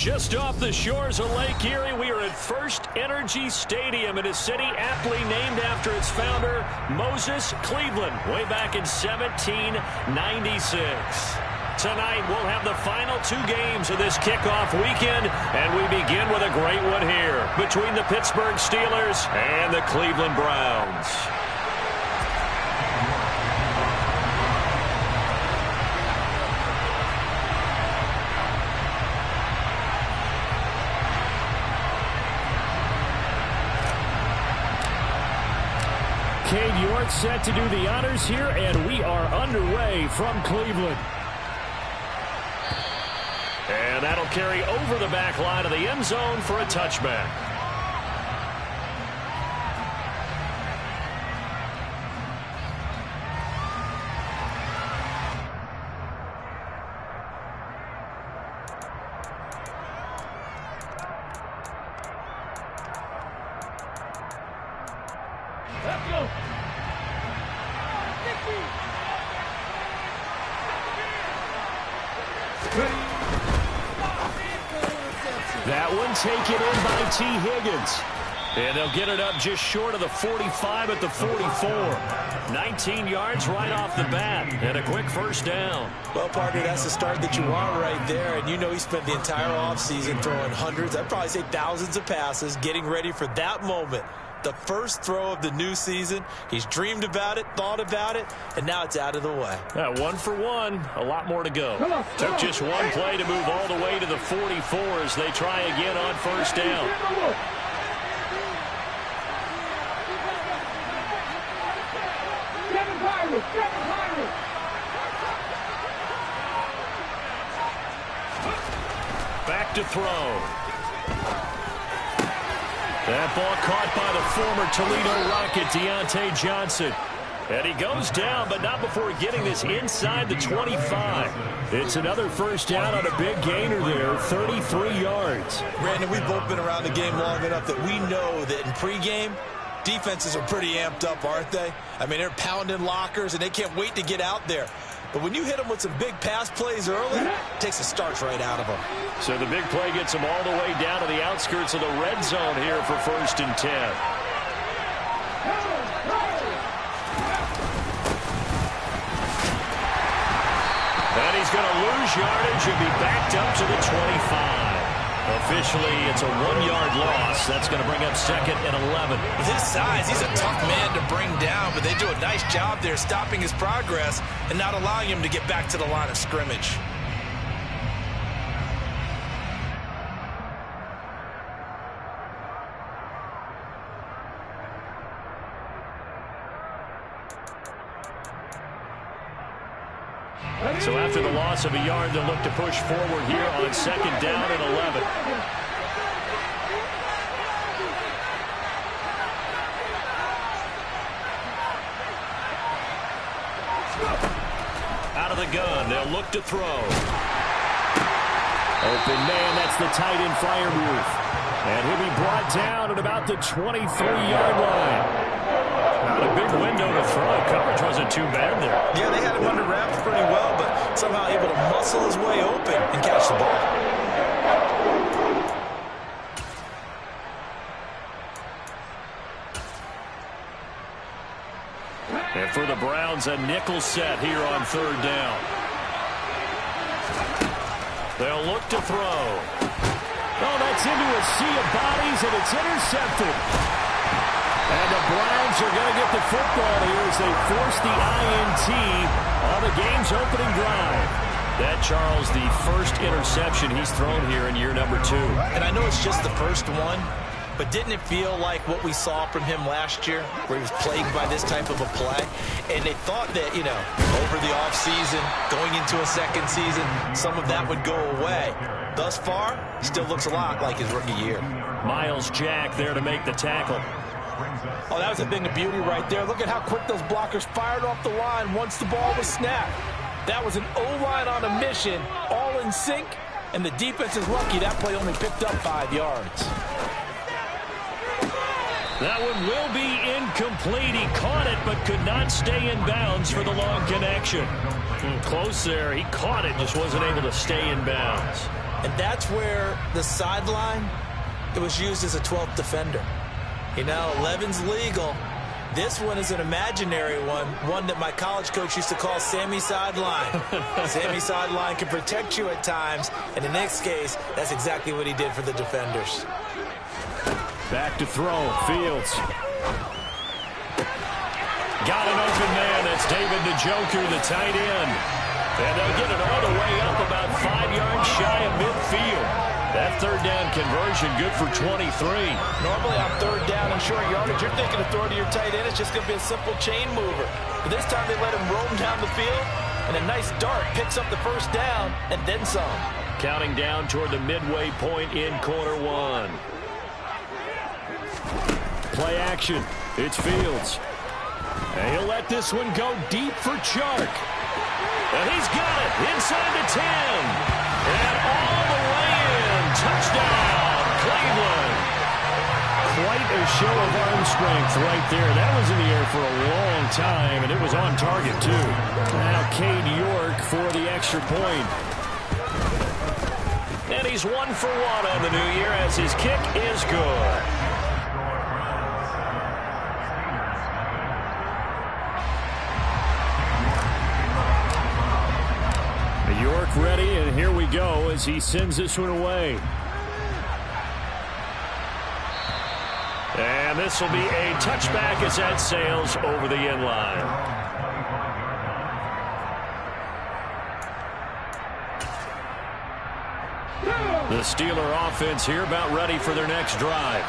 Just off the shores of Lake Erie, we are at First Energy Stadium in a city aptly named after its founder, Moses Cleveland, way back in 1796. Tonight, we'll have the final two games of this kickoff weekend, and we begin with a great one here between the Pittsburgh Steelers and the Cleveland Browns. Cade York set to do the honors here, and we are underway from Cleveland. And that'll carry over the back line of the end zone for a touchback. Let's go. That one taken in by T. Higgins. And they'll get it up just short of the 45 at the 44. 19 yards right off the bat. And a quick first down. Well, partner, that's the start that you want right there. And you know he spent the entire offseason throwing hundreds, I'd probably say thousands of passes, getting ready for that moment. The first throw of the new season. He's dreamed about it, thought about it, and now it's out of the way. Yeah, 1 for 1. A lot more to go. Took just one play to move all the way to the 44 as they try again on first down. Back to throw. That ball caught by the former Toledo Rocket, Deontay Johnson. And he goes down, but not before getting this inside the 25. It's another first down on a big gainer there, 33 yards. Brandon, we've both been around the game long enough that we know that in pregame, defenses are pretty amped up, aren't they? I mean, they're pounding lockers, and they can't wait to get out there. But when you hit them with some big pass plays early, it takes the starch right out of them. So the big play gets them all the way down to the outskirts of the red zone here for 1st and 10. And he's going to lose yardage and be backed up to the 25. Officially, it's a 1-yard loss. That's going to bring up 2nd and 11. With his size, he's a tough man to bring down, but they do a nice job there stopping his progress and not allowing him to get back to the line of scrimmage. So after the loss of a yard, they'll look to push forward here on 2nd down and 11. Out of the gun, they'll look to throw. Open man, that's the tight end Freiermuth. And he'll be brought down at about the 23-yard line. Not a big window to throw. Coverage wasn't too bad there. Yeah, they had him under wraps pretty well, but somehow able to muscle his way open and catch the ball. And for the Browns, a nickel set here on 3rd down. They'll look to throw. Oh, that's into a sea of bodies, and it's intercepted. And the Browns are going to get the football here as they force the INT on the game's opening drive. That, Charles, the first interception he's thrown here in year number 2. And I know it's just the first one, but didn't it feel like what we saw from him last year, where he was plagued by this type of a play? And they thought that, you know, over the offseason, going into a second season, some of that would go away. Thus far, still looks a lot like his rookie year. Miles Jack there to make the tackle. Oh, that was a thing of beauty right there. Look at how quick those blockers fired off the line once the ball was snapped. That was an O-line on a mission, all in sync, and the defense is lucky that play only picked up 5 yards. That one will be incomplete. He caught it but could not stay in bounds for the long connection. Close there. He caught it, just wasn't able to stay in bounds. And that's where the sideline, it was used as a 12th defender. You know, 11's legal. This one is an imaginary one that my college coach used to call Sammy Sideline. Sammy Sideline can protect you at times, and in this case, that's exactly what he did for the defenders. Back to throw, Fields. Got an open man. That's David Njoku, the tight end. And they'll get it all the way up about 5 yards shy of midfield. That third down conversion good for 23. Normally on third down and short yardage, you're thinking of throwing to your tight end. It's just going to be a simple chain mover. But this time they let him roam down the field, and a nice dart picks up the first down and then some. Counting down toward the midway point in quarter one. Play action. It's Fields. And he'll let this one go deep for Chark. And he's got it inside the 10. And all the way in. Touchdown, Cleveland. Quite a show of arm strength right there. That was in the air for a long time, and it was on target, too. Now Cade York for the extra point. And he's 1 for 1 on the new year as his kick is good. York ready, and here we go as he sends this one away. And this will be a touchback as that sails over the end line. The Steeler offense here about ready for their next drive.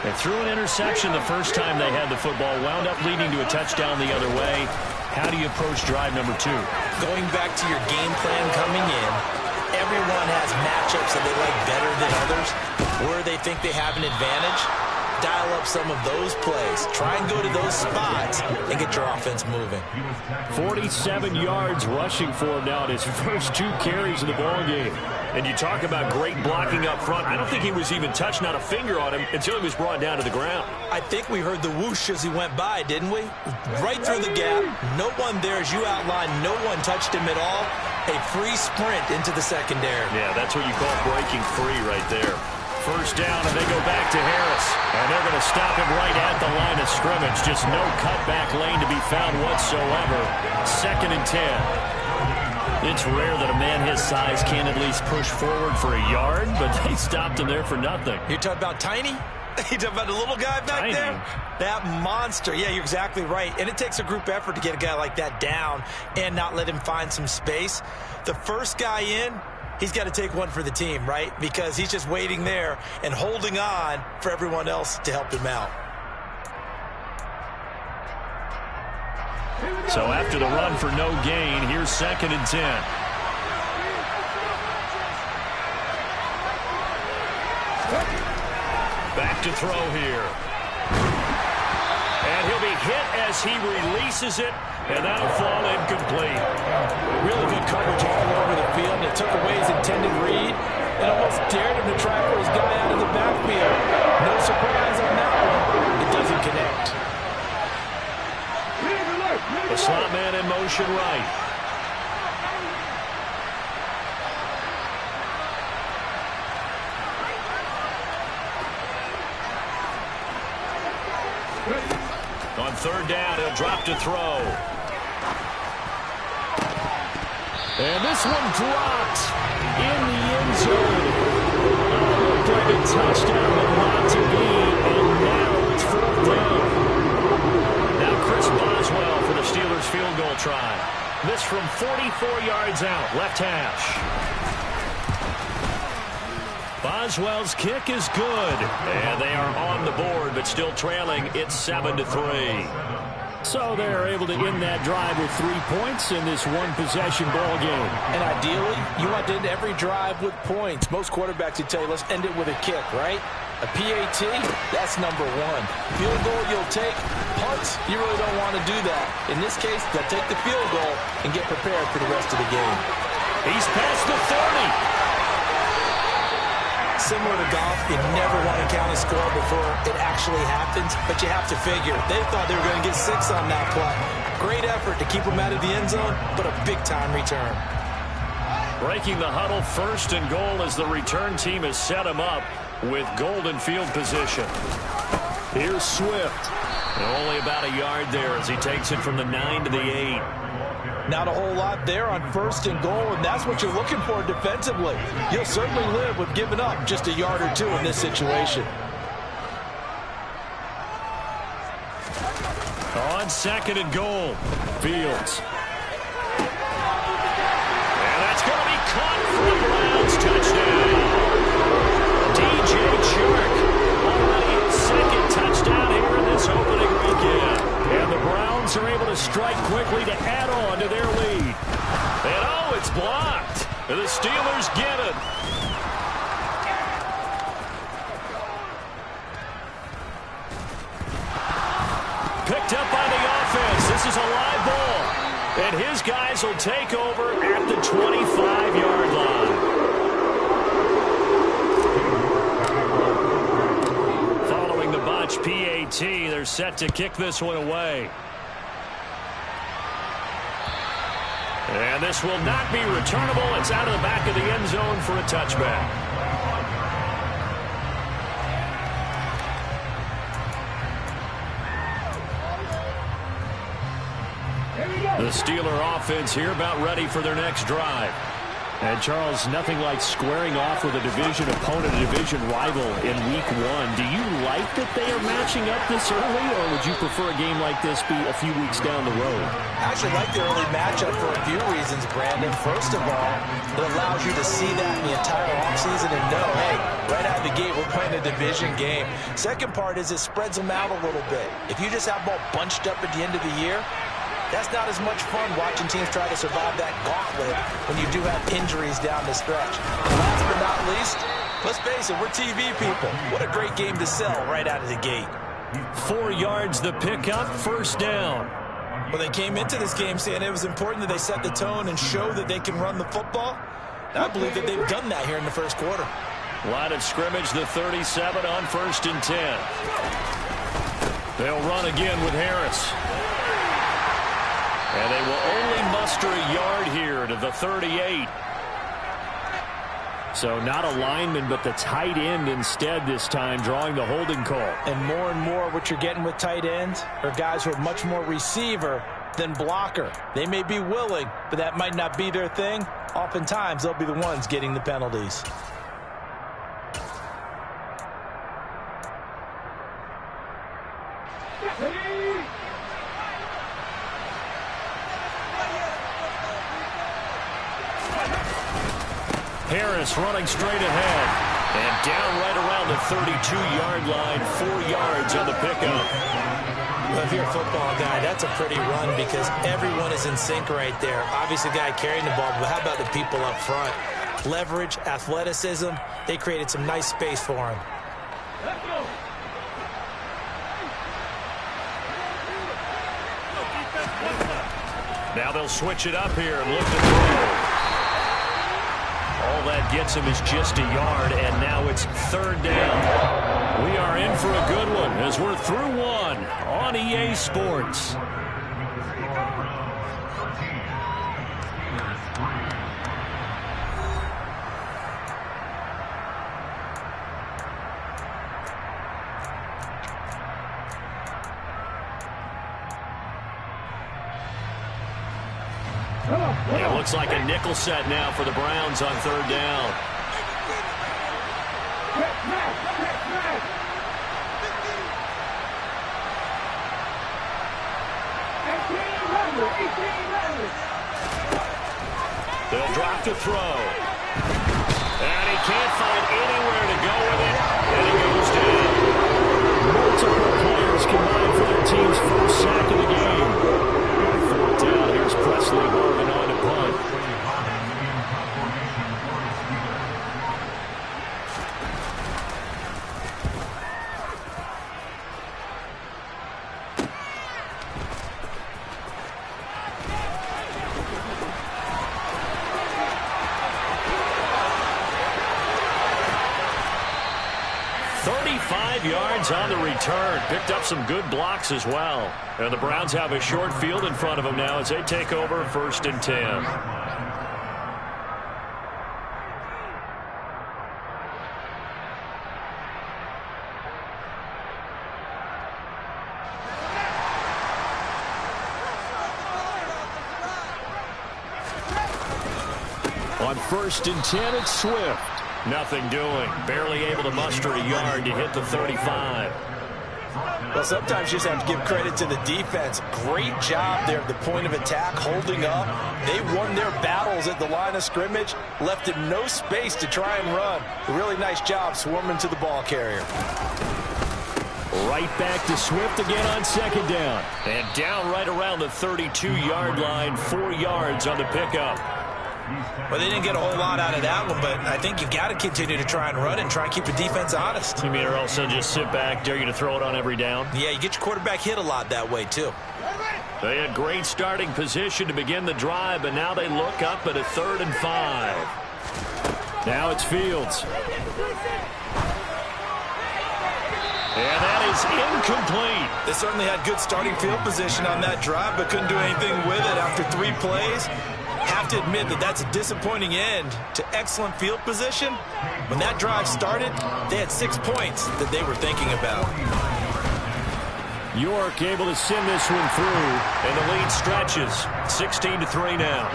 They threw an interception the first time they had the football, wound up leading to a touchdown the other way. How do you approach drive number 2? Going back to your game plan coming in, everyone has matchups that they like better than others, where they think they have an advantage. Dial up some of those plays. Try and go to those spots and get your offense moving. 47 yards rushing for him now in his first 2 carries of the ball game. And you talk about great blocking up front. I don't think he was even touched, not a finger on him, until he was brought down to the ground. I think we heard the whoosh as he went by, didn't we? Right through the gap. No one there, as you outlined. No one touched him at all. A free sprint into the secondary. Yeah, that's what you call breaking free right there. First down, and they go back to Harris. And they're going to stop him right at the line of scrimmage. Just no cutback lane to be found whatsoever. 2nd and 10. It's rare that a man his size can at least push forward for a yard, but they stopped him there for nothing. You're talking about Tiny? You talking about the little guy back Tiny. there? That monster. Yeah, you're exactly right. And it takes a group effort to get a guy like that down and not let him find some space. The first guy in, he's got to take one for the team, right? Because he's just waiting there and holding on for everyone else to help him out. So after the run for no gain, here's 2nd and 10. Back to throw here. And he'll be hit as he releases it, and that'll fall incomplete. Really good coverage all over the field, and it took away his intended read and almost dared him to try for his guy out of the backfield. No surprise on that one. It doesn't connect. The slot man in motion right. On 3rd down, he'll drop to throw. And this one dropped in the end zone. Looked like a touchdown, but not to be. And now it's 4th down. Now Chris Boswell for the Steelers field goal try. This from 44 yards out, left hash. Boswell's kick is good. And they are on the board, but still trailing. It's 7-3. So they're able to end that drive with 3 points in this one-possession ball game. And ideally, you want to end every drive with points. Most quarterbacks would tell you, let's end it with a kick, right? A PAT, that's number 1. Field goal, you'll take. Punts, you really don't want to do that. In this case, they'll take the field goal and get prepared for the rest of the game. He's past the 30. Similar to golf, you never want to count a score before it actually happens, but you have to figure. They thought they were going to get 6 on that play. Great effort to keep them out of the end zone, but a big-time return. Breaking the huddle, 1st and goal as the return team has set him up with golden field position. Here's Swift. Only about a yard there as he takes it from the 9 to the 8. Not a whole lot there on 1st and goal, and that's what you're looking for defensively. You'll certainly live with giving up just a yard or 2 in this situation. On 2nd and goal, Fields. And that's going to be caught for the Browns touchdown. DJ Chark already his 2nd touchdown here in this opening weekend. And the Browns are able to strike quickly to add on to their lead. And oh, it's blocked. And the Steelers get it. Picked up by the offense. This is a live ball. And his guys will take over at the 25-yard line. Following the botch PAT, they're set to kick this one away. And this will not be returnable. It's out of the back of the end zone for a touchback. The Steeler offense here about ready for their next drive. And, Charles, nothing like squaring off with a division opponent, a division rival in Week 1. Do you like that they are matching up this early, or would you prefer a game like this be a few weeks down the road? I actually like the early matchup for a few reasons, Brandon. First of all, it allows you to see that in the entire offseason and know, hey, right out of the gate, we're playing a division game. Second part is it spreads them out a little bit. If you just have them all bunched up at the end of the year, that's not as much fun watching teams try to survive that gauntlet when you do have injuries down the stretch. And last but not least, let's face it, we're TV people. What a great game to sell right out of the gate. 4 yards the pickup, 1st down. Well, they came into this game saying it was important that they set the tone and show that they can run the football. I believe that they've done that here in the 1st quarter. Line of scrimmage, the 37 on 1st and 10. They'll run again with Harris. And they will only muster a yard here to the 38. So not a lineman, but the tight end instead this time, drawing the holding call. And more what you're getting with tight ends are guys who are much more receiver than blocker. They may be willing, but that might not be their thing. Oftentimes, they'll be the ones getting the penalties. Harris running straight ahead. And down right around the 32-yard line, 4 yards on the pickup. Well, if you're a football guy, that's a pretty run because everyone is in sync right there. Obviously, the guy carrying the ball, but how about the people up front? Leverage, athleticism, they created some nice space for him. Now they'll switch it up here and look to throw. All that gets him is just a yard, and now it's 3rd down. We are in for a good one as we're through one on EA Sports. It looks like a nickel set now for the Browns on 3rd down. They'll drop to throw. And he can't find anywhere to go with it. And he goes down. Multiple players combined for their team's first sack of the game. 4th down, here's Presley Harvin on to punt. Yards on the return. Picked up some good blocks as well. And the Browns have a short field in front of them now as they take over 1st and 10. On 1st and 10, it's Swift. Nothing doing. Barely able to muster a yard to hit the 35. Well, sometimes you just have to give credit to the defense. Great job there at the point of attack, holding up. They won their battles at the line of scrimmage, left him no space to try and run. A really nice job swarming to the ball carrier. Right back to Swift again on 2nd down. And down right around the 32-yard line, 4 yards on the pickup. Well, they didn't get a whole lot out of that one, but I think you've got to continue to try and run and try and keep the defense honest. You mean or also just sit back, dare you to throw it on every down? Yeah, you get your quarterback hit a lot that way, too. They had great starting position to begin the drive, but now they look up at a 3rd and 5. Now it's Fields. And that is incomplete. They certainly had good starting field position on that drive, but couldn't do anything with it after 3 plays. Have to admit that that's a disappointing end to excellent field position. When that drive started, they had 6 points that they were thinking about. York able to send this one through. And the lead stretches. 16-3 now.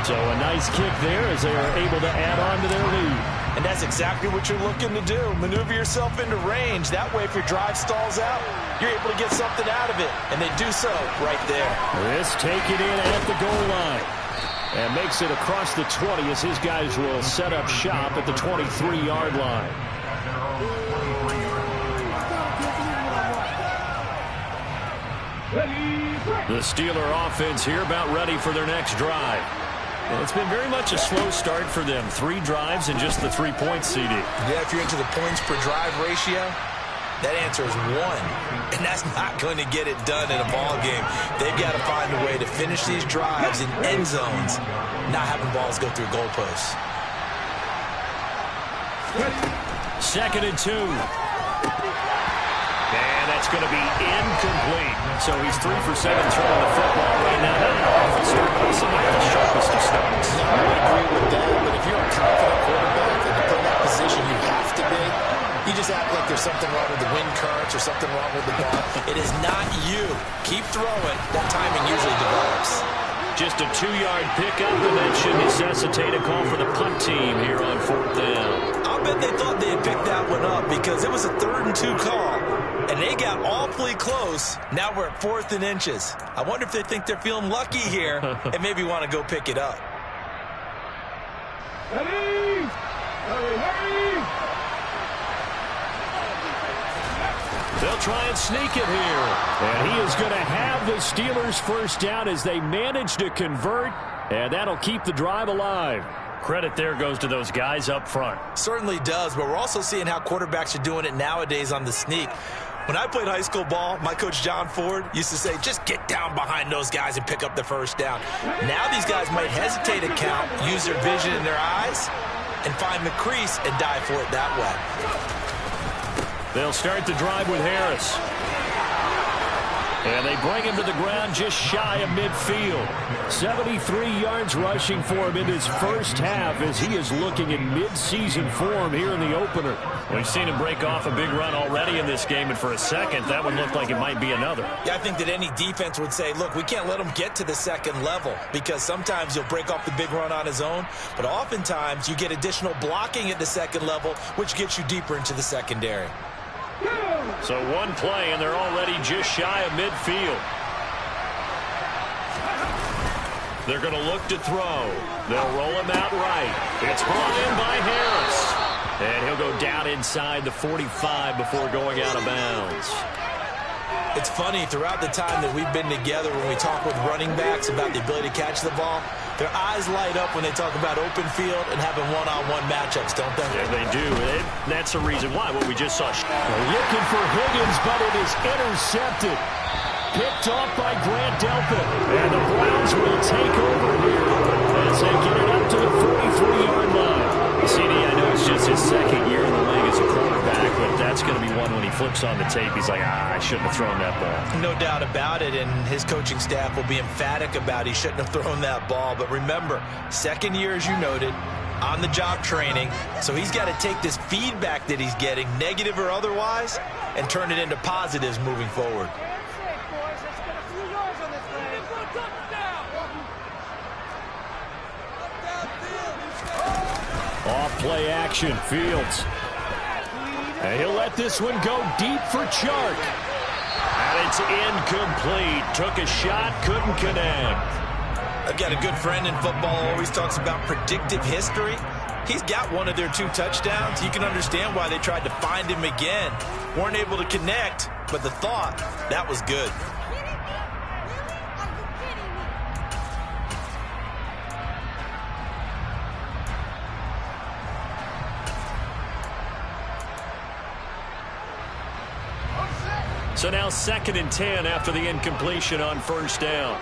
So a nice kick there as they are able to add on to their lead. And that's exactly what you're looking to do. Maneuver yourself into range. That way, if your drive stalls out, you're able to get something out of it. And they do so right there. This taken in at the goal line. And makes it across the 20 as his guys will set up shop at the 23-yard line. The Steeler offense here about ready for their next drive. Well, it's been very much a slow start for them. 3 drives and just the 3 points, CD. Yeah, if you're into the points per drive ratio, that answer is 1. And that's not going to get it done in a ball game. They've got to find a way to finish these drives in end zones, not having balls go through goalposts. 2nd and 2. And that's going to be incomplete. So he's 3 for 7 throwing the football right now. That offense starts not the sharpest of starts. No, I agree with that. But if you're a confident quarterback and you put in that position you have to be, you just act like there's something wrong with the wind currents or something wrong with the ball. It is not you. Keep throwing. That timing usually develops. Just a 2-yard pickup, and that should necessitate a call for the punt team here on 4th down. I'll bet they thought they had picked that one up because it was a 3rd and 2 call, and they got awfully close. Now we're at 4th and inches. I wonder if they think they're feeling lucky here and maybe want to go pick it up. Ready! Hurry! They'll try and sneak it here. And he is going to have the Steelers first down as they manage to convert, and that'll keep the drive alive. Credit there goes to those guys up front. Certainly does, but we're also seeing how quarterbacks are doing it nowadays on the sneak. When I played high school ball, my coach John Ford used to say, just get down behind those guys and pick up the first down. Now these guys might hesitate to count, use their vision in their eyes, and find the crease and dive for it that way. They'll start the drive with Harris. And they bring him to the ground just shy of midfield. 73 yards rushing for him in his first half as he is looking in mid-season form here in the opener. We've seen him break off a big run already in this game, and for a second, that one looked like it might be another. Yeah, I think that any defense would say, look, we can't let him get to the second level because sometimes he'll break off the big run on his own, but oftentimes you get additional blocking at the second level, which gets you deeper into the secondary. So one play, and they're already just shy of midfield. They're going to look to throw. They'll roll him out right. It's brought in by Harris. And he'll go down inside the 45 before going out of bounds. It's funny, throughout the time that we've been together, when we talk with running backs about the ability to catch the ball, their eyes light up when they talk about open field and having one-on-one matchups, don't they? Yeah, they do. That's the reason why. What we just saw. Looking for Higgins, but it is intercepted. Picked off by Grant Delpit. And the Browns will take over here as they get it up to the 43-yard line. CD, I know it's just his second year in the league as a quarterback, but that's going to be one when he flips on the tape. He's like, I shouldn't have thrown that ball. No doubt about it, and his coaching staff will be emphatic about he shouldn't have thrown that ball. But remember, second year, as you noted, on-the-job training, so he's got to take this feedback that he's getting, negative or otherwise, and turn it into positives moving forward. play action. Fields. And he'll let this one go deep for Chark. And it's incomplete. Took a shot, couldn't connect. I've got a good friend in football who always talks about predictive history. He's got one of their 2 touchdowns. You can understand why they tried to find him again. Weren't able to connect, but the thought, that was good. So now 2nd and 10 after the incompletion on first down.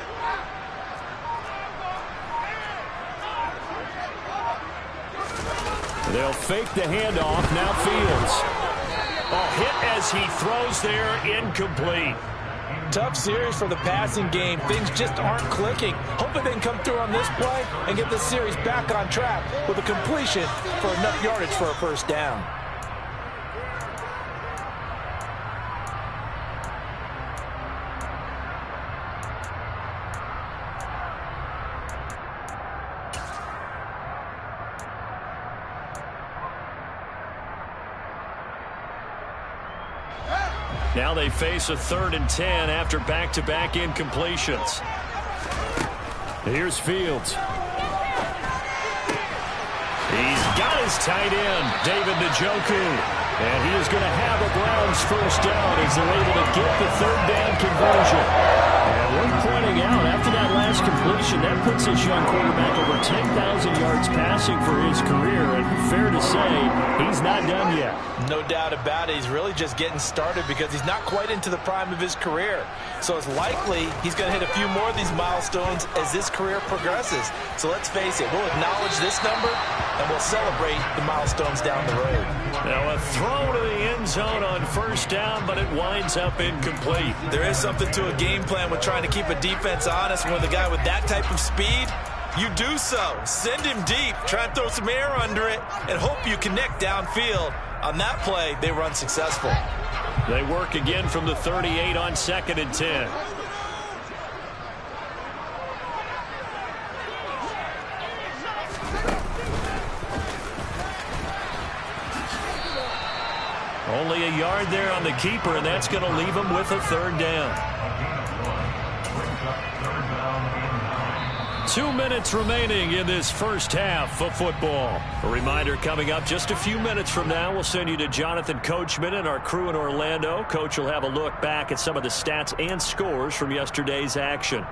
They'll fake the handoff. Now Fields. Hit as he throws there, incomplete. Tough series for the passing game. Things just aren't clicking. Hoping they can come through on this play and get the series back on track with a completion for enough yardage for a first down. Now they face a 3rd and 10 after back-to-back incompletions. Here's Fields. He's got his tight end, David Njoku. And he is going to have a Browns first down as they're able to get the 3rd down conversion. And we're pointing out, after that last completion, that puts this young quarterback over 10,000 yards passing for his career. And fair to say, he's not done yet. No doubt about it. He's really just getting started because he's not quite into the prime of his career. So it's likely he's going to hit a few more of these milestones as this career progresses. So let's face it, we'll acknowledge this number and we'll celebrate the milestones down the road. Now a throw to the end zone on first down, but it winds up incomplete. There is something to a game plan with trying to keep a defense honest. When with a guy with that type of speed, you do so. Send him deep, try and throw some air under it, and hope you connect downfield. On that play, they were unsuccessful. They work again from the 38 on 2nd and 10. Only a yard there on the keeper, and that's going to leave him with a 3rd down. 2 minutes remaining in this first half of football. A reminder coming up just a few minutes from now. We'll send you to Jonathan Coachman and our crew in Orlando. Coach will have a look back at some of the stats and scores from yesterday's action.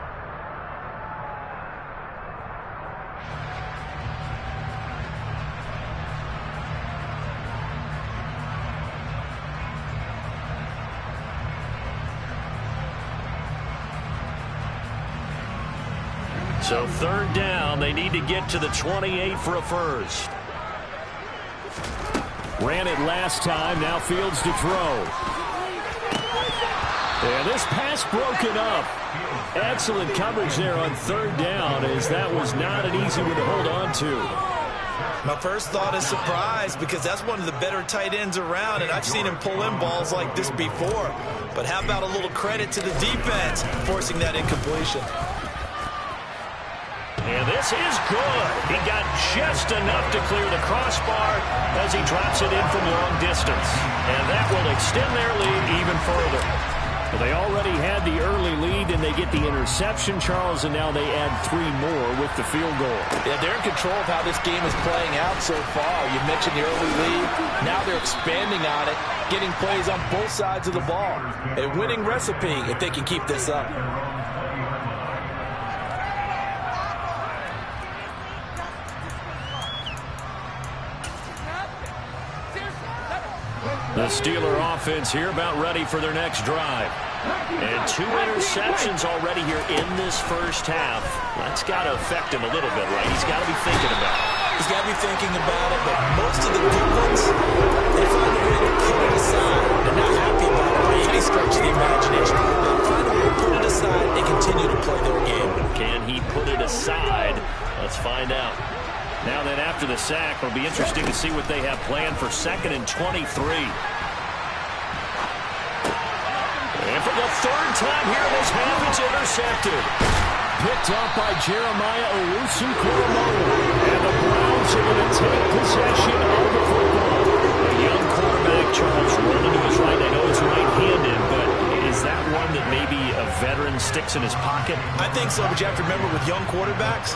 So 3rd down, they need to get to the 28 for a first. Ran it last time, now Fields to throw. And this pass broken up. Excellent coverage there on 3rd down, as that was not an easy one to hold on to. My first thought is surprise, because that's one of the better tight ends around, and I've seen him pull in balls like this before. But how about a little credit to the defense forcing that incompletion? And this is good. He got just enough to clear the crossbar as he drops it in from long distance. And that will extend their lead even further. Well, they already had the early lead, and they get the interception, Charles, and now they add 3 more with the field goal. Yeah, they're in control of how this game is playing out so far. You mentioned the early lead. Now they're expanding on it, getting plays on both sides of the ball. A winning recipe if they can keep this up. The Steeler offense here about ready for their next drive. And 2 interceptions already here in this first half. That's got to affect him a little bit, right? He's got to be thinking about it. He's got to be thinking about it, but most of the good ones, they find a way to put it aside. They're not happy about it by any stretch of the imagination. They find a way to put it aside and continue to play their game. Can he put it aside? Let's find out. Now then, after the sack, it'll be interesting to see what they have planned for 2nd and 23. And for the 3rd time here this half, it's intercepted. Picked up by Jeremiah Owusu-Koramoah. And the Browns are going to take possession of the football. A young quarterback, Charles, rolling to his right. I know it's right-handed, but is that one that maybe a veteran sticks in his pocket? I think so, but you have to remember with young quarterbacks,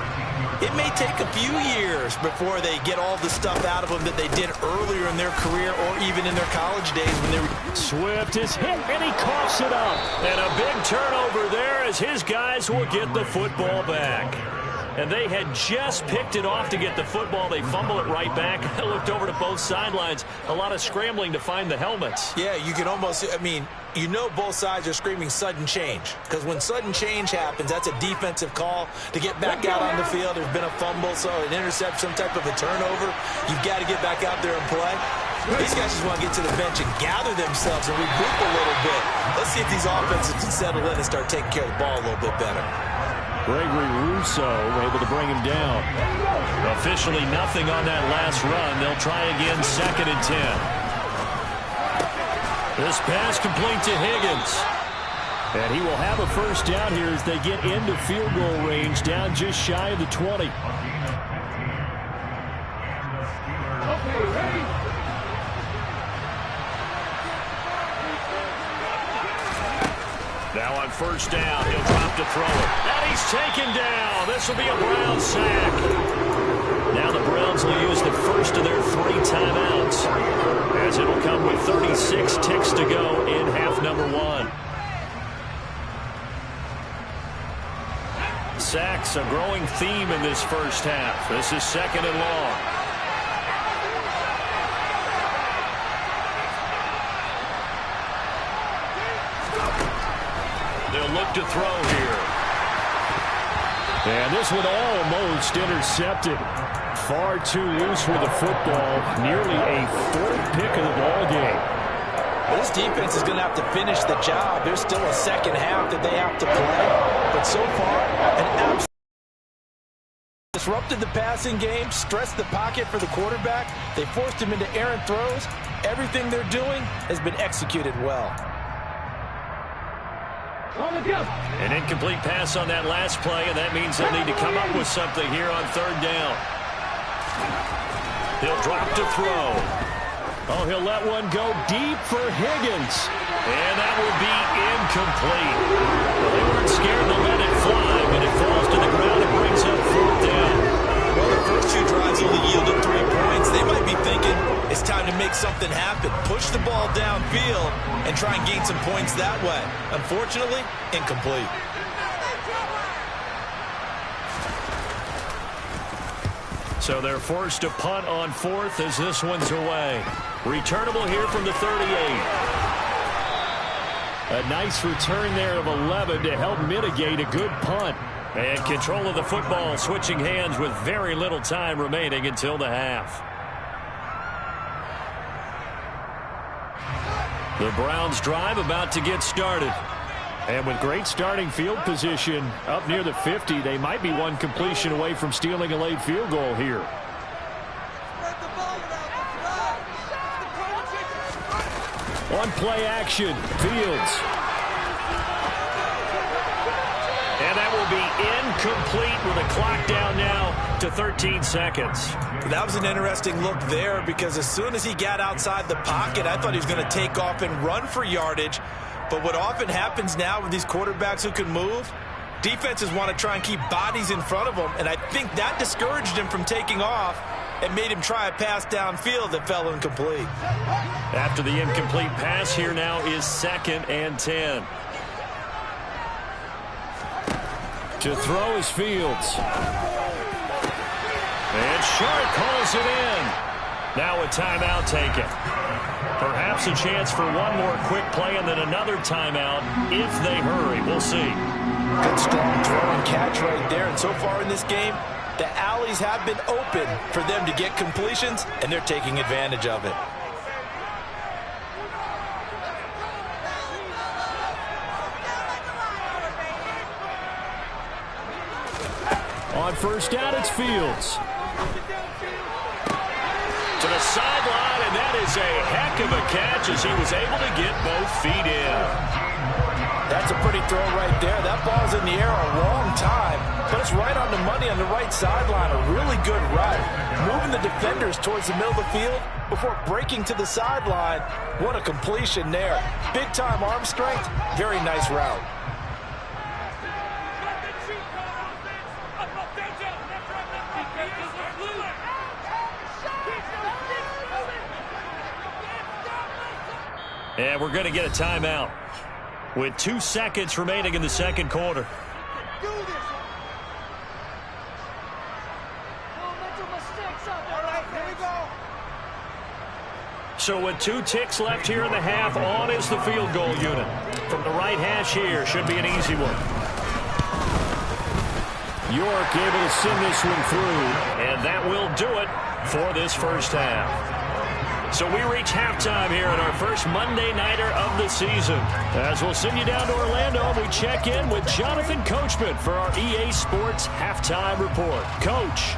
it may take a few years before they get all the stuff out of them that they did earlier in their career or even in their college days when they were... Swift is hit, and he coughs it up. And a big turnover there as his guys will get the football back. And they had just picked it off to get the football. They fumble it right back. I looked over to both sidelines. A lot of scrambling to find the helmets. Yeah, you can almost, I mean, you know both sides are screaming sudden change. Because when sudden change happens, that's a defensive call to get back out on the field. There's been a fumble, so an interception, some type of a turnover. You've got to get back out there and play. These guys just want to get to the bench and gather themselves and regroup a little bit. Let's see if these offenses can settle in and start taking care of the ball a little bit better. Gregory Rousseau able to bring him down. Officially nothing on that last run. They'll try again, 2nd and 10. This pass complete to Higgins. And he will have a first down here as they get into field goal range, down just shy of the 20. Okay, ready? Now on first down, he'll drop to throw it. And he's taken down. This will be a Browns sack. Now the Browns will use the first of their 3 timeouts, as it'll come with 36 ticks to go in half number 1. Sacks, a growing theme in this first half. This is 2nd and long. They'll look to throw here. And this one almost intercepted. Far too loose with the football. Nearly a 4th pick of the ball game. Well, this defense is going to have to finish the job. There's still a second half that they have to play. But so far, an absolute disrupted the passing game, stressed the pocket for the quarterback. They forced him into errant throws. Everything they're doing has been executed well. An incomplete pass on that last play, and that means they'll need to come up with something here on 3rd down. He'll drop to throw. Oh, he'll let one go deep for Higgins. And that will be incomplete. Well, they weren't scared to let it fly, but it falls to the ground and brings up 4th down. Well, the first 2 drives only yielded 3 points. They might be thinking it's time to make something happen. Push the ball downfield and try and gain some points that way. Unfortunately, incomplete. So they're forced to punt on 4th as this one's away. Returnable here from the 38. A nice return there of 11 to help mitigate a good punt. And control of the football, switching hands with very little time remaining until the half. The Browns drive about to get started. And with great starting field position up near the 50, they might be one completion away from stealing a late field goal here. On play action, Fields. And that will be incomplete with a clock down now to 13 seconds. That was an interesting look there because as soon as he got outside the pocket, I thought he was going to take off and run for yardage. But what often happens now with these quarterbacks who can move, defenses want to try and keep bodies in front of them, and I think that discouraged him from taking off and made him try a pass downfield that fell incomplete. After the incomplete pass, here now is 2nd and 10. To throw is Fields. And Sharp calls it in. Now a timeout taken. Perhaps a chance for one more quick play and then another timeout if they hurry. We'll see. Good strong throw and catch right there. And so far in this game, the alleys have been open for them to get completions, and they're taking advantage of it. On first down, it's Fields. To the sideline, and that is a heck of a catch as he was able to get both feet in. That's a pretty throw right there. That ball's in the air a long time, but But it's right on the money on the right sideline. A really good route. Moving the defenders towards the middle of the field before breaking to the sideline. What a completion there. Big-time arm strength. Very nice route. And we're going to get a timeout with 2 seconds remaining in the second quarter. So with 2 ticks left here in the half, on is the field goal unit. From the right hash here, should be an easy one. York able to send this one through. And that will do it for this first half. So we reach halftime here in our first Monday Nighter of the season. As we'll send you down to Orlando, we check in with Jonathan Coachman for our EA Sports Halftime Report. Coach.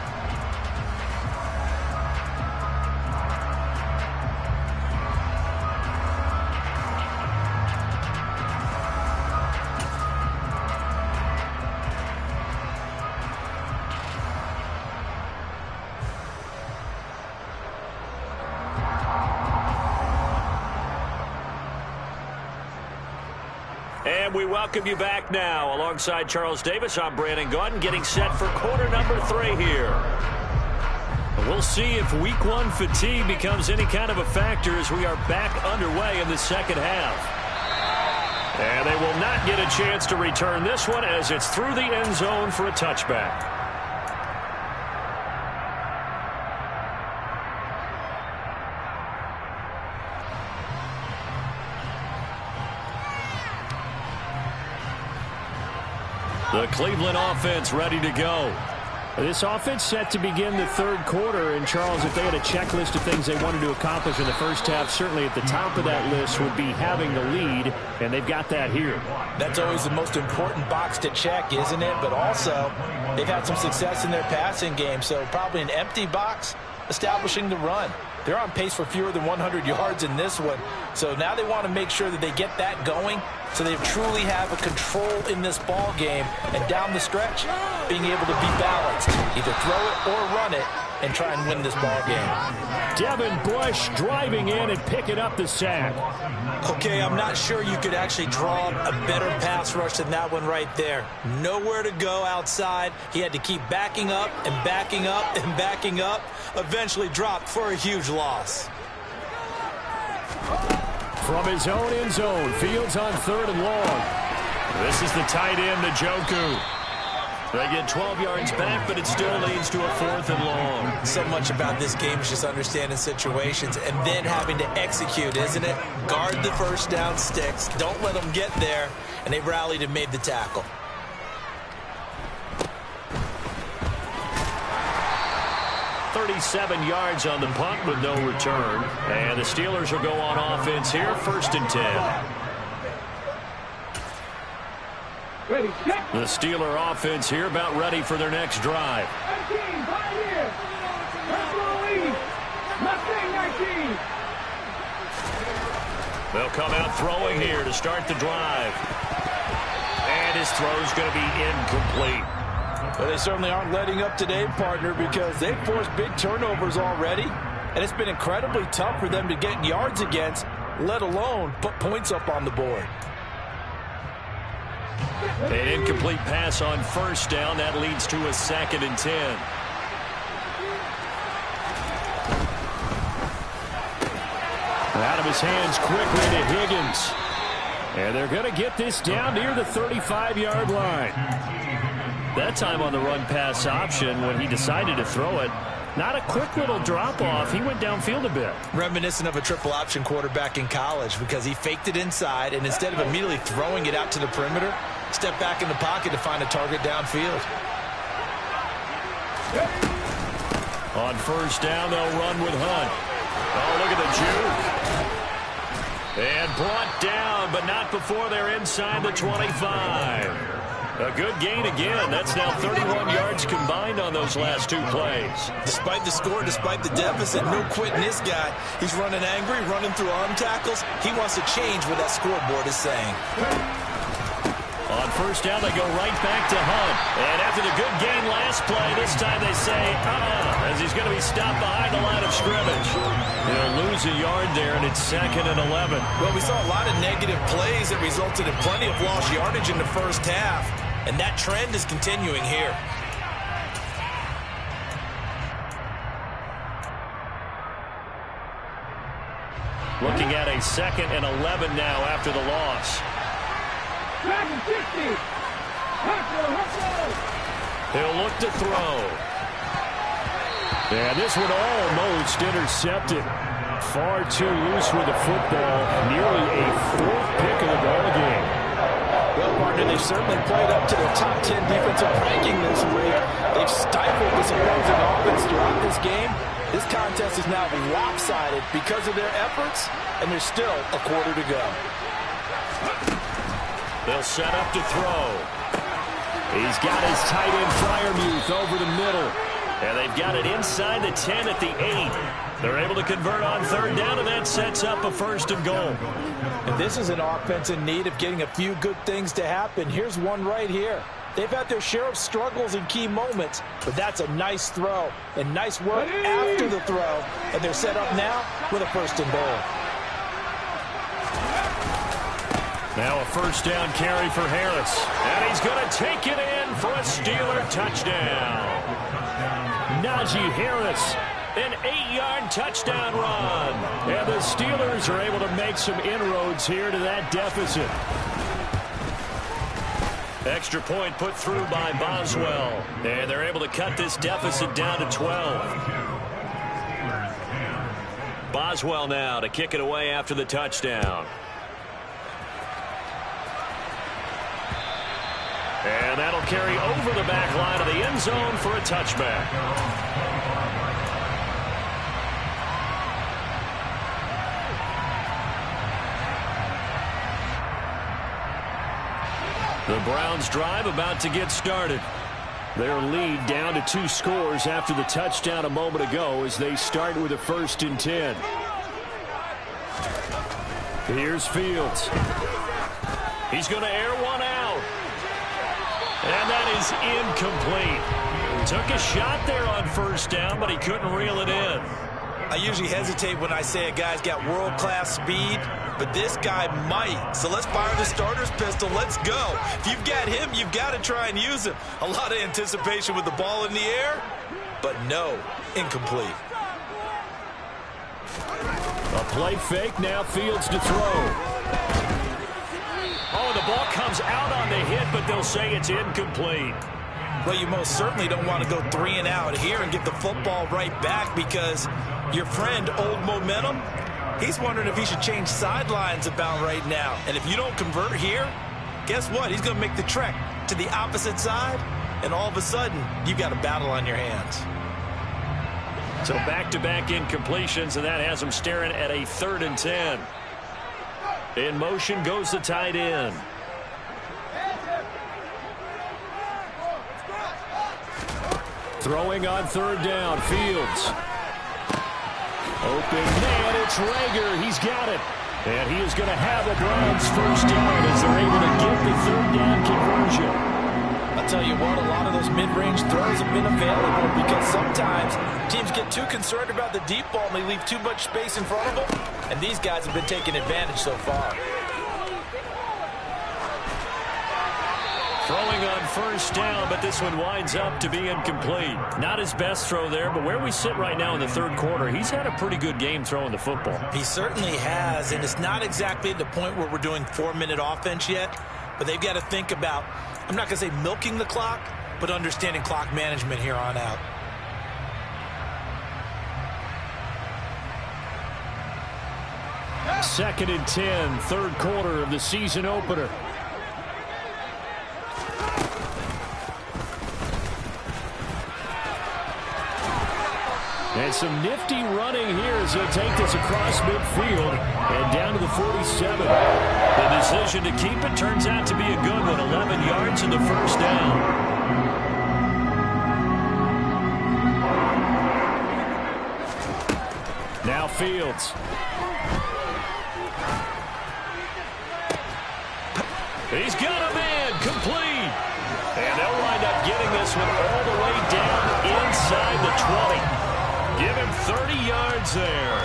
And we welcome you back now. Alongside Charles Davis, I'm Brandon Gaudin, getting set for quarter number 3 here. We'll see if week 1 fatigue becomes any kind of a factor as we are back underway in the second half. And they will not get a chance to return this one as it's through the end zone for a touchback. The Cleveland offense ready to go. This offense set to begin the third quarter. And, Charles, if they had a checklist of things they wanted to accomplish in the first half, certainly at the top of that list would be having the lead, and they've got that here. That's always the most important box to check, isn't it? But also, they've had some success in their passing game, so probably an empty box establishing the run. They're on pace for fewer than 100 yards in this one. So now they want to make sure that they get that going so they truly have a control in this ball game. And down the stretch, being able to be balanced. Either throw it or run it and try and win this ball game. Devin Bush driving in and picking up the sack. Okay, I'm not sure you could actually draw a better pass rush than that one right there. Nowhere to go outside. He had to keep backing up and backing up and backing up. Eventually dropped for a huge loss. From his own end zone, Fields on 3rd and long. This is the tight end, Njoku. They get 12 yards back, but it still leads to a 4th and long. So much about this game is just understanding situations and then having to execute, isn't it? Guard the first down sticks. Don't let them get there. And they rallied and made the tackle. .37 yards on the punt with no return. And the Steelers will go on offense here, 1st and 10. The Steeler offense here about ready for their next drive. They'll come out throwing here to start the drive. And his throw's going to be incomplete. Well, they certainly aren't letting up today, partner, because they've forced big turnovers already. And it's been incredibly tough for them to get yards against, let alone put points up on the board. An incomplete pass on 1st down. That leads to a 2nd and 10. Out of his hands quickly to Higgins. And they're going to get this down near the 35-yard line. That time on the run-pass option when he decided to throw it. Not a quick little drop-off. He went downfield a bit. Reminiscent of a triple option quarterback in college because he faked it inside, and instead of immediately throwing it out to the perimeter, stepped back in the pocket to find a target downfield. On 1st down, they'll run with Hunt. Oh, look at the juke. And brought down, but not before they're inside the 25. A good gain again. That's now 31 yards combined on those last 2 plays. Despite the score, despite the deficit, no quitting this guy. He's running angry, running through arm tackles. He wants to change what that scoreboard is saying. On first down, they go right back to Hunt. And after the good game last play, this time they say, as he's going to be stopped behind the line of scrimmage. He'll lose a yard there, and it's 2nd and 11. Well, we saw a lot of negative plays that resulted in plenty of lost yardage in the first half, and that trend is continuing here. Looking at a 2nd and 11 now after the loss. He'll look to throw. And this one almost intercepted. Far too loose with the football. Nearly a 4th pick of the ball game. Well, partner, they've certainly played up to their top 10 defensive ranking this week. They've stifled this opposing offense throughout this game. This contest is now lopsided because of their efforts, and there's still a quarter to go. They'll set up to throw. He's got his tight end Freiermuth over the middle. And they've got it inside the 10 at the 8. They're able to convert on 3rd down, and that sets up a 1st and goal. And this is an offense in need of getting a few good things to happen. Here's one right here. They've had their share of struggles in key moments, but that's a nice throw and nice work after the throw. And they're set up now with a 1st and goal. Now a 1st down carry for Harris. And he's going to take it in for a Steeler touchdown. Najee Harris. An 8-yard touchdown run. And the Steelers are able to make some inroads here to that deficit. Extra point put through by Boswell. And they're able to cut this deficit down to 12. Boswell now to kick it away after the touchdown. And that'll carry over the back line of the end zone for a touchback. The Browns drive about to get started. Their lead down to 2 scores after the touchdown a moment ago as they start with a 1st and 10. Here's Fields. He's going to air one out. And that is incomplete. Took a shot there on 1st down, but he couldn't reel it in. I usually hesitate when I say a guy's got world-class speed, but this guy might. So let's fire the starter's pistol. Let's go. If you've got him, you've got to try and use him. A lot of anticipation with the ball in the air, but no, incomplete. A play fake, now Fields to throw. Oh, the ball comes out on the hit, but they'll say it's incomplete. Well, you most certainly don't want to go 3 and out here and get the football right back because your friend, Old Momentum, he's wondering if he should change sidelines about right now. And if you don't convert here, guess what? He's going to make the trek to the opposite side, and all of a sudden, you've got a battle on your hands. So back-to-back incompletions, and that has him staring at a 3rd and 10. In motion goes the tight end. Throwing on 3rd down, Fields. Open man, it's Rager. He's got it. And he is going to have a Browns 1st down as they're able to get the 3rd down conversion. I'll tell you what, a lot of those mid-range throws have been available because sometimes teams get too concerned about the deep ball and they leave too much space in front of them. And these guys have been taking advantage so far. Throwing on 1st down, but this one winds up to be incomplete. Not his best throw there, but where we sit right now in the 3rd quarter, he's had a pretty good game throwing the football. He certainly has, and it's not exactly at the point where we're doing 4-minute offense yet, but they've got to think about, I'm not going to say milking the clock, but understanding clock management here on out. Second and 10, 3rd quarter of the season opener. And some nifty running here as he'll take this across midfield and down to the 47. The decision to keep it turns out to be a good one. 11 yards in the 1st down. Now Fields. He's got a man And they'll wind up getting this one all the way down inside the 20. Give him 30 yards there.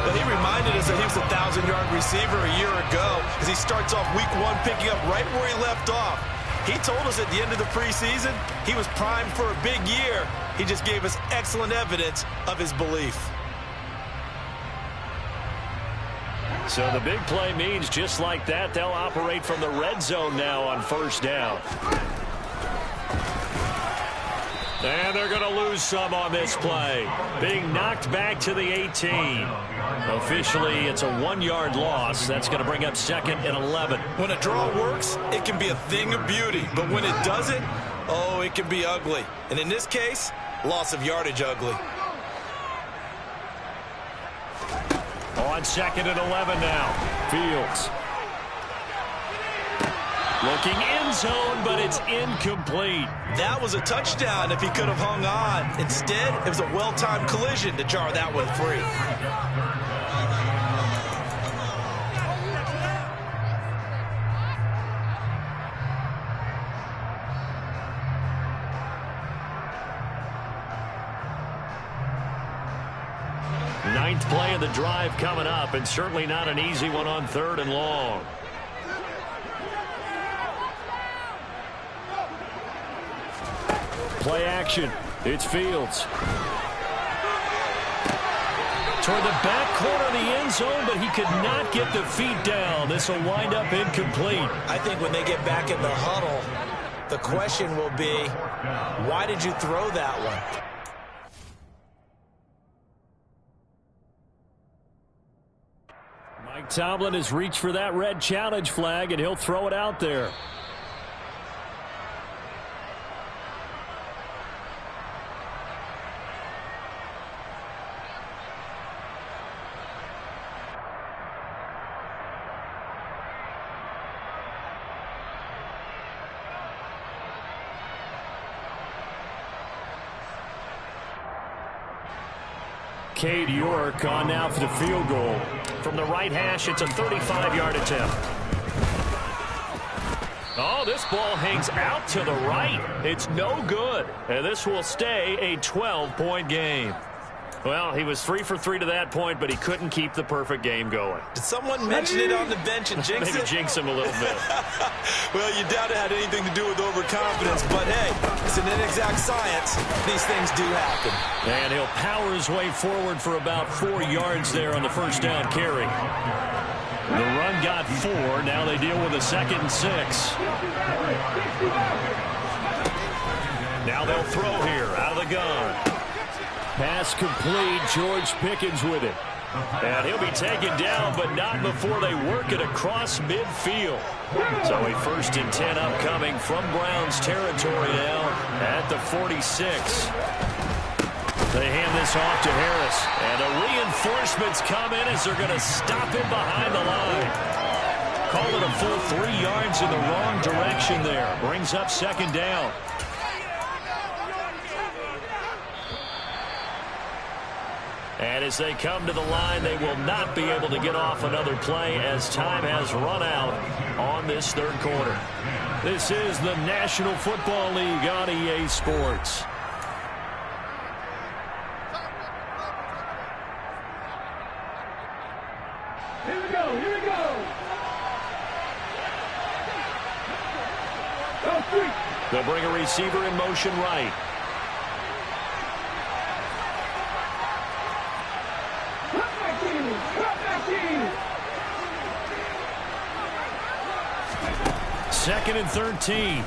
Well, he reminded us that he was a 1,000-yard receiver a year ago as he starts off week 1 picking up right where he left off. He told us at the end of the preseason he was primed for a big year. He just gave us excellent evidence of his belief. So the big play means just like that, they'll operate from the red zone now on first down. And they're going to lose some on this play. Being knocked back to the 18. Officially, it's a 1-yard loss. That's going to bring up second and 11. When a draw works, it can be a thing of beauty. But when it doesn't, oh, it can be ugly. And in this case, loss of yardage ugly. On second and 11 now. Fields. Looking end zone, but it's incomplete. That was a touchdown if he could have hung on. Instead, it was a well-timed collision to jar that one free. Ninth play of the drive coming up, and certainly not an easy one on third and long. Play action. It's Fields. Toward the back corner of the end zone, but he could not get the feet down. This will wind up incomplete. I think when they get back in the huddle, the question will be, why did you throw that one? Mike Tomlin has reached for that red challenge flag, and he'll throw it out there. Cade York on now for the field goal. From the right hash, it's a 35-yard attempt. Oh, this ball hangs out to the right. It's no good. And this will stay a 12-point game. Well, he was 3 for 3 to that point, but he couldn't keep the perfect game going. Did someone mention it on the bench and jinx Maybe it? jinx him a little bit. Well, you doubt it had anything to do with overconfidence, but hey, it's an inexact science. These things do happen. And he'll power his way forward for about 4 yards there on the first down carry. The run got 4. Now they deal with a 2nd and 6. Now they'll throw here out of the gun. Pass complete. George Pickens with it. And he'll be taken down, but not before they work it across midfield. So a 1st and 10 upcoming from Browns territory now at the 46. They hand this off to Harris. And the reinforcements come in as they're going to stop him behind the line. Call it a full 3 yards in the wrong direction there. Brings up 2nd down. And as they come to the line, they will not be able to get off another play as time has run out on this 3rd quarter. This is the National Football League on EA Sports. Here we go, here we go. They'll bring a receiver in motion right. Second and 13.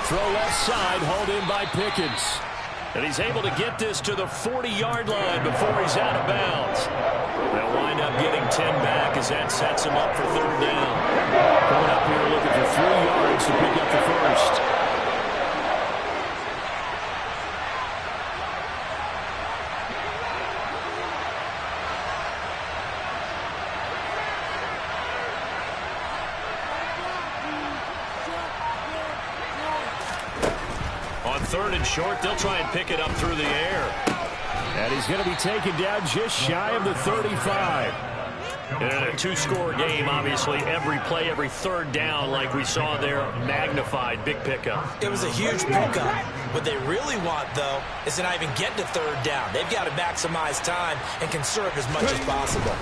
Throw left side, hauled in by Pickens. And he's able to get this to the 40-yard line before he's out of bounds. They'll wind up getting 10 back as that sets him up for 3rd down. Coming up here looking for 3 yards to pick up the 1st. On 3rd and short, they'll try and pick it up through the air. And he's going to be taken down just shy of the 35. In a two-score game, obviously, every play, every third down, like we saw there, magnified. Big pickup. It was a huge pickup. What they really want, though, is to not even get to third down. They've got to maximize time and conserve as much as possible.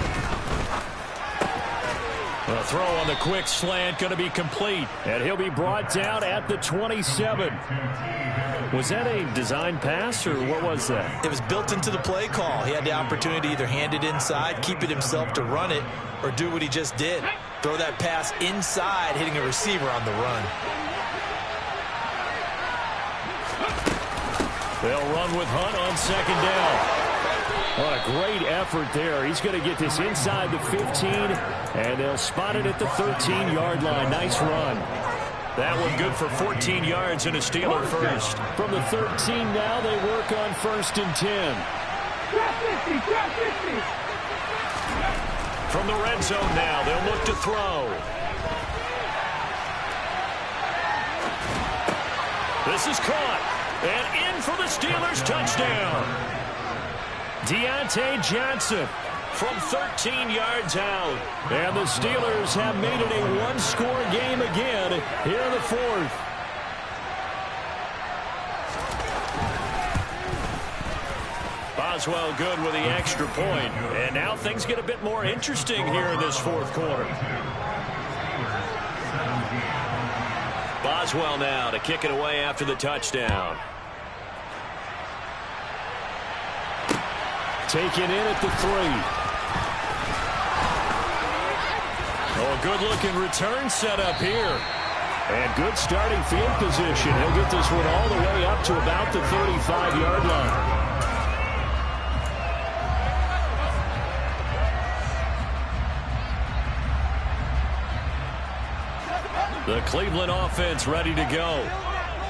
The throw on the quick slant going to be complete, and he'll be brought down at the 27. Was that a design pass, or what was that? It was built into the play call. He had the opportunity to either hand it inside, keep it himself to run it, or do what he just did. Throw that pass inside, hitting a receiver on the run. They'll run with Hunt on second down. What a great effort there. He's going to get this inside the 15, and they'll spot it at the 13-yard line. Nice run. That one good for 14 yards and a Steeler first. From the 13 now, they work on 1st and 10. From the red zone now, they'll look to throw. This is caught. And in for the Steelers touchdown. Deontay Johnson from 13 yards out. And the Steelers have made it a one-score game again here in the fourth. Boswell good with the extra point. And now things get a bit more interesting here in this fourth quarter. Boswell now to kick it away after the touchdown. Taken in at the 3. Oh, a good-looking return set up here. And good starting field position. He'll get this one all the way up to about the 35-yard line. The Cleveland offense ready to go.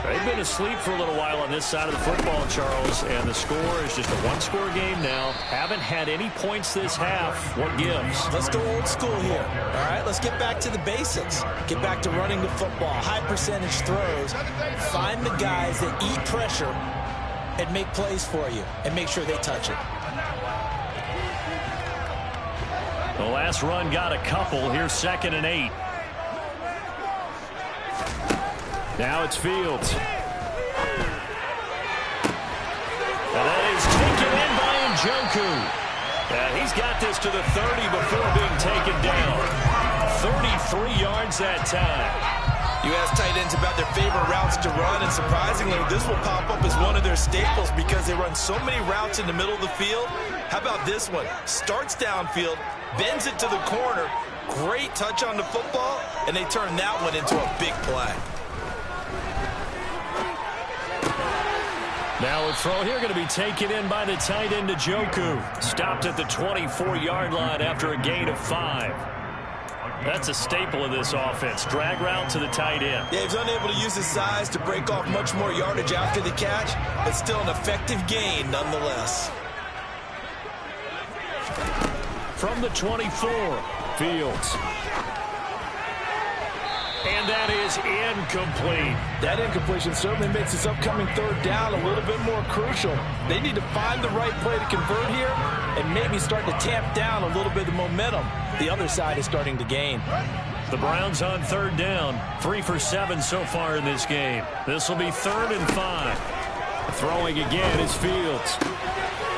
They've been asleep for a little while on this side of the football, Charles, and the score is just a one-score game now. Haven't had any points this half. What gives? Let's go old school here. All right, let's get back to the basics. Get back to running the football, high percentage throws. Find the guys that eat pressure and make plays for you and make sure they touch it. The last run got a couple. Here's 2nd and 8. Now it's Fields. And that is taken in by Njoku. And he's got this to the 30 before being taken down. 33 yards that time. You ask tight ends about their favorite routes to run, and surprisingly, this will pop up as one of their staples because they run so many routes in the middle of the field. How about this one? Starts downfield, bends it to the corner, great touch on the football, and they turn that one into a big play. Now a throw here going to be taken in by the tight end Njoku. Stopped at the 24-yard line after a gain of 5. That's a staple of this offense. Drag route to the tight end. Yeah, he's unable to use his size to break off much more yardage after the catch, but still an effective gain nonetheless. From the 24, Fields. and that is incomplete. That incompletion certainly makes this upcoming third down a little bit more crucial. They need to find the right play to convert here and maybe start to tamp down a little bit of momentum the other side is starting to gain. The Browns on third down, 3 for 7 so far in this game. This will be 3rd and 5. Throwing again is Fields.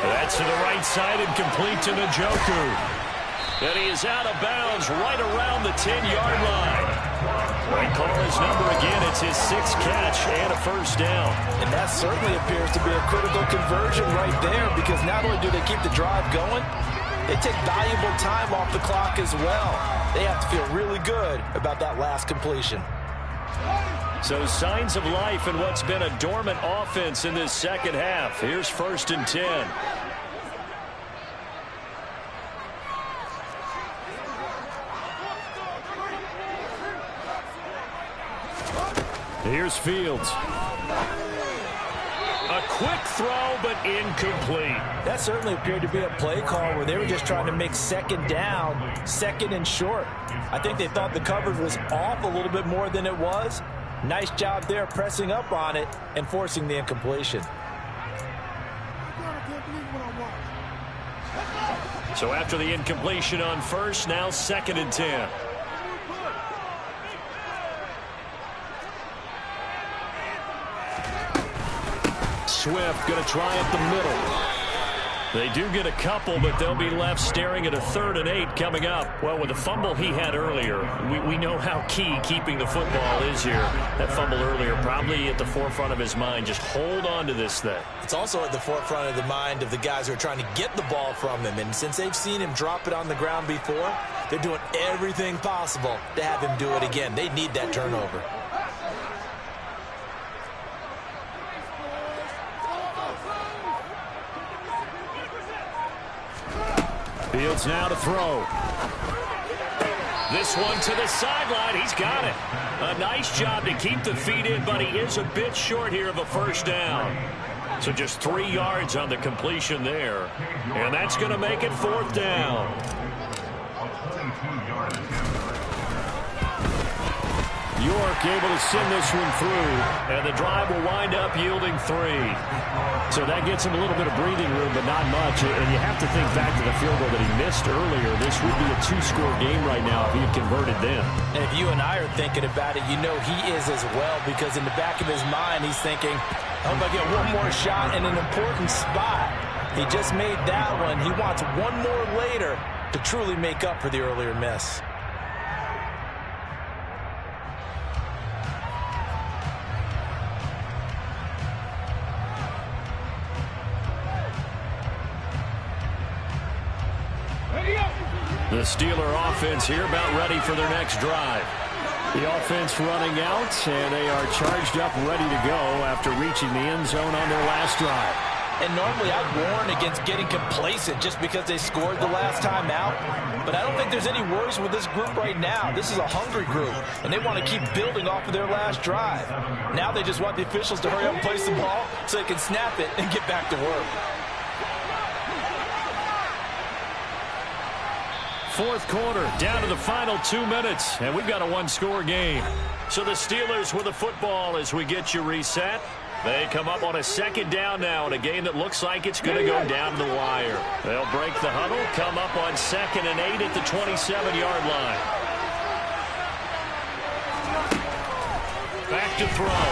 That's to the right side and complete to Njoku. And he is out of bounds right around the 10-yard line. They call his number again. It's his 6th catch and a first down. And that certainly appears to be a critical conversion right there, because not only do they keep the drive going, they take valuable time off the clock as well. They have to feel really good about that last completion. So signs of life in what's been a dormant offense in this second half. Here's 1st and 10. Here's Fields. A quick throw, but incomplete. That certainly appeared to be a play call where they were just trying to make second down, 2nd and short. I think they thought the coverage was off a little bit more than it was. Nice job there pressing up on it and forcing the incompletion. So after the incompletion on first, now 2nd and 10. Swift going to try up the middle. They do get a couple, but they'll be left staring at a 3rd and 8 coming up. Well, with the fumble he had earlier, we know how key keeping the football is here. That fumble earlier probably at the forefront of his mind. Just hold on to this thing. It's also at the forefront of the mind of the guys who are trying to get the ball from him. And since they've seen him drop it on the ground before, they're doing everything possible to have him do it again. They need that turnover. Fields now to throw. This one to the sideline. He's got it. A nice job to keep the feet in, but he is a bit short here of a first down. So just 3 yards on the completion there. And that's going to make it 4th down. York able to send this one through, and the drive will wind up yielding 3. So that gets him a little bit of breathing room, but not much. And you have to think back to the field goal that he missed earlier. This would be a 2-score game right now if he had converted then. And if you and I are thinking about it, you know he is as well, because in the back of his mind, he's thinking, I hope I get one more shot in an important spot. He just made that one. He wants one more later to truly make up for the earlier miss. The Steeler offense here about ready for their next drive. The offense running out, and they are charged up, ready to go after reaching the end zone on their last drive. And normally I'd warn against getting complacent just because they scored the last time out. But I don't think there's any worries with this group right now. This is a hungry group, and they want to keep building off of their last drive. Now they just want the officials to hurry up and place the ball so they can snap it and get back to work. 4th quarter, down to the final 2 minutes, and we've got a 1-score game. So the Steelers with the football as we get you reset. They come up on a 2nd down now in a game that looks like it's going to go down to the wire. They'll break the huddle, come up on 2nd and 8 at the 27-yard line. Back to throw.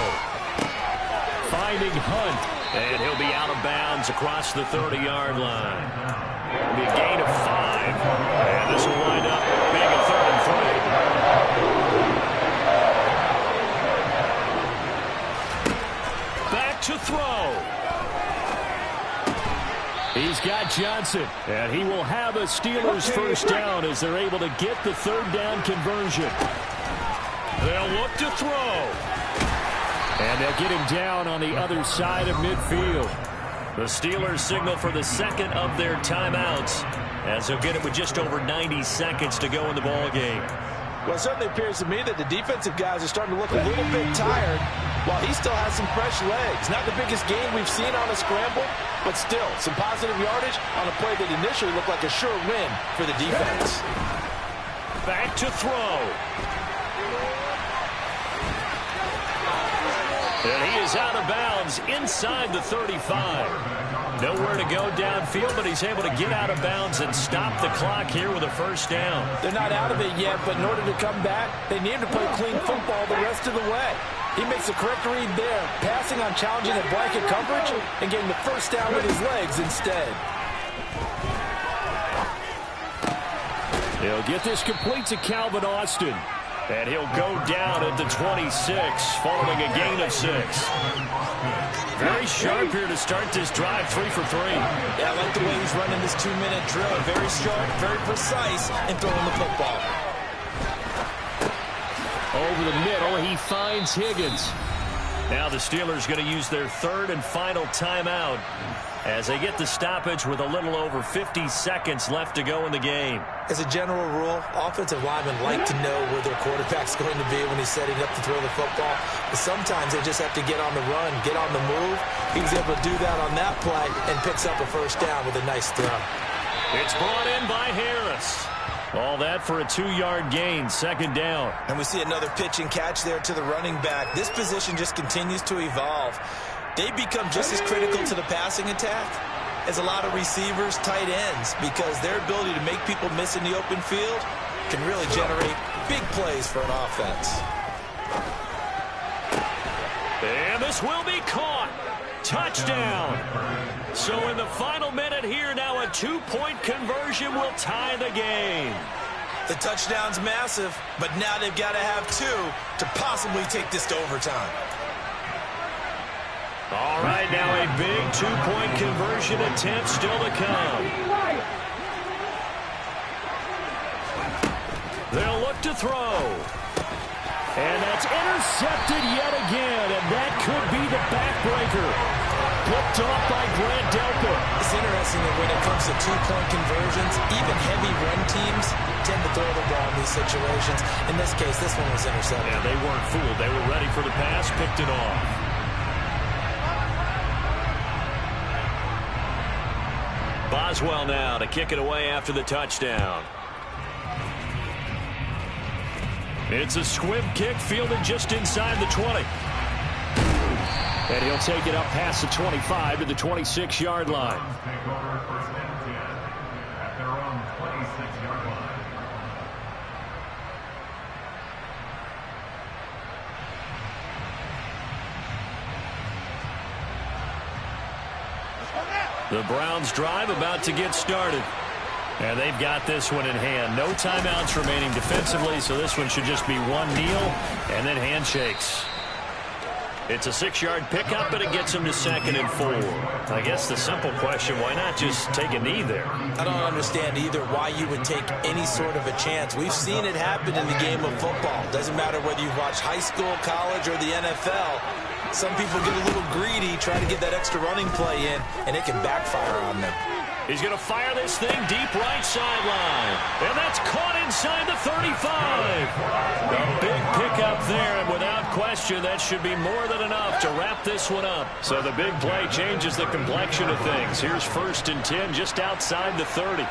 Finding Hunt, and he'll be out of bounds across the 30-yard line. It'll be a gain of 5, and this will wind up being a 3rd and 3. Back to throw. He's got Johnson, and he will have a Steelers first down as they're able to get the 3rd down conversion. They'll look to throw. And they'll get him down on the other side of midfield. The Steelers signal for the 2nd of their timeouts as they'll get it with just over 90 seconds to go in the ball game. Well, it certainly appears to me that the defensive guys are starting to look a little bit tired while he still has some fresh legs. Not the biggest gain we've seen on a scramble, but still some positive yardage on a play that initially looked like a sure win for the defense. Back to throw. And he is out of bounds inside the 35. Nowhere to go downfield, but he's able to get out of bounds and stop the clock here with a first down. They're not out of it yet, but in order to come back, they need to play clean football the rest of the way. He makes the correct read there, passing on challenging a blanket coverage and getting the first down with his legs instead. He'll get this complete to Calvin Austin. And he'll go down at the 26 following a gain of 6. Very sharp here to start this drive, 3 for 3. Yeah, I like the way he's running this 2-minute drill. Very sharp, very precise in throwing the football. Over the middle, he finds Higgins. Now the Steelers going to use their 3rd and final timeout as they get the stoppage with a little over 50 seconds left to go in the game. As a general rule, offensive linemen like to know where their quarterback's going to be when he's setting up to throw the football. But sometimes they just have to get on the run, get on the move. He was able to do that on that play and picks up a first down with a nice throw. It's brought in by Harris. All that for a 2-yard gain, 2nd down. And we see another pitch and catch there to the running back. This position just continues to evolve. They become just as critical to the passing attack is a lot of receivers, tight ends, because their ability to make people miss in the open field can really generate big plays for an offense. And this will be caught. Touchdown. So in the final minute here, now a 2-point conversion will tie the game. The touchdown's massive, but now they've got to have 2 to possibly take this to overtime. All right, now a big 2-point conversion attempt still to come. They'll look to throw. And that's intercepted yet again, and that could be the backbreaker. Picked off by Grant Delpit. It's interesting that when it comes to 2-point conversions, even heavy run teams tend to throw the ball in these situations. In this case, this one was intercepted. Yeah, they weren't fooled. They were ready for the pass, picked it off. Boswell now to kick it away after the touchdown. It's a squib kick fielded just inside the 20. And he'll take it up past the 25 to the 26-yard line. The Browns drive about to get started. And they've got this one in hand. No timeouts remaining defensively, so this one should just be one kneel and then handshakes. It's a 6-yard pickup, but it gets him to 2nd and 4. I guess the simple question, why not just take a knee there? I don't understand either why you would take any sort of a chance. We've seen it happen in the game of football. Doesn't matter whether you've watched high school, college, or the NFL. Some people get a little greedy, try to get that extra running play in, and it can backfire on them. He's going to fire this thing deep right sideline. And that's caught inside the 35. A big pickup there, and without question, that should be more than enough to wrap this one up. So the big play changes the complexion of things. Here's 1st and 10 just outside the 30.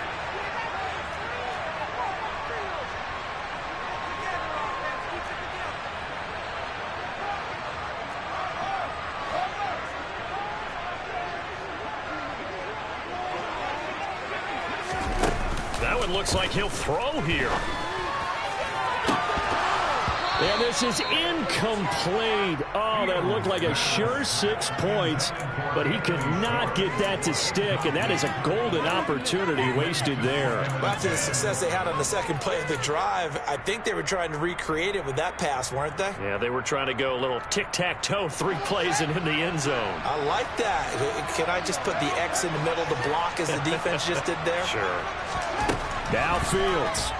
Looks like he'll throw here. And this is incomplete. Oh, that looked like a sure 6 points, but he could not get that to stick, and that is a golden opportunity wasted there. Well, after the success they had on the second play of the drive, I think they were trying to recreate it with that pass, weren't they? Yeah, they were trying to go a little tic-tac-toe, 3 plays and in the end zone. I like that. Can I just put the X in the middle to block as the defense just did there? Sure. Now Fields.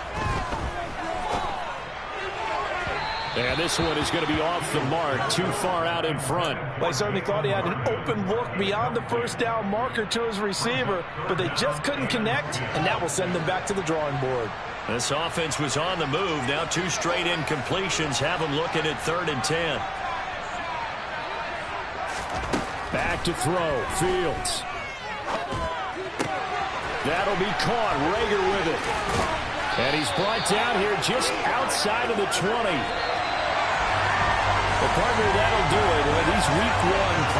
And this one is going to be off the mark, too far out in front. Well, he certainly thought he had an open look beyond the first down marker to his receiver, but they just couldn't connect, and that will send them back to the drawing board. This offense was on the move. Now 2 straight incompletions have them looking at 3rd and 10. Back to throw. Fields. That'll be caught. Rager with it. And he's brought down here just outside of the 20. The partner, that'll do it. And he's week 1.